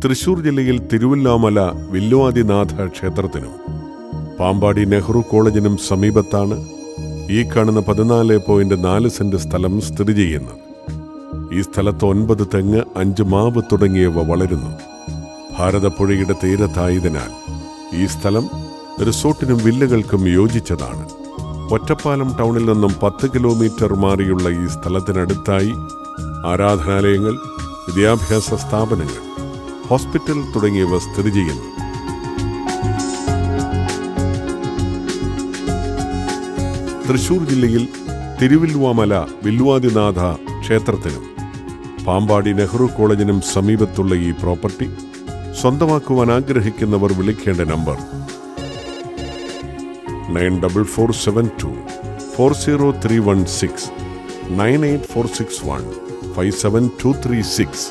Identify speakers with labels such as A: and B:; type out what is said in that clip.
A: തൃശൂർ ജില്ലയിൽ തിരുവല്ലാമല വില്വാദിനാഥ ക്ഷേത്രത്തിനും പാമ്പാടി നെഹ്റു കോളേജിനും സമീപത്താണ് ഈ കാണുന്ന 14.4 സെന്റ് സ്ഥലം സ്ഥിതി ചെയ്യുന്നത്. ഈ സ്ഥലത്ത് 9 തെങ്ങ്, 5 മാവ് തുടങ്ങിയവ വളരുന്നു. ഭാരതപ്പുഴയുടെ തീരത്തായതിനാൽ ഈ സ്ഥലം റിസോർട്ടിനും വില്ലകൾക്കും യോജിച്ചതാണ്. ഒറ്റപ്പാലം ടൗണിൽ നിന്നും 10 കിലോമീറ്റർ മാറിയുള്ള ഈ സ്ഥലത്തിനടുത്തായി ആരാധനാലയങ്ങൾ, വിദ്യാഭ്യാസ സ്ഥാപനങ്ങൾ, ഹോസ്പിറ്റൽ തുടങ്ങിയവ സ്ഥിതി ചെയ്യുന്നു. തൃശൂർ ജില്ലയിൽ തിരുവല്ലാമല വില്വാദിനാഥ ക്ഷേത്രത്തിനും പാമ്പാടി നെഹ്റു കോളേജിനും സമീപത്തുള്ള ഈ പ്രോപ്പർട്ടി സ്വന്തമാക്കുവാൻ ആഗ്രഹിക്കുന്നവർ വിളിക്കേണ്ട നമ്പർ 9447240316, 9846157236.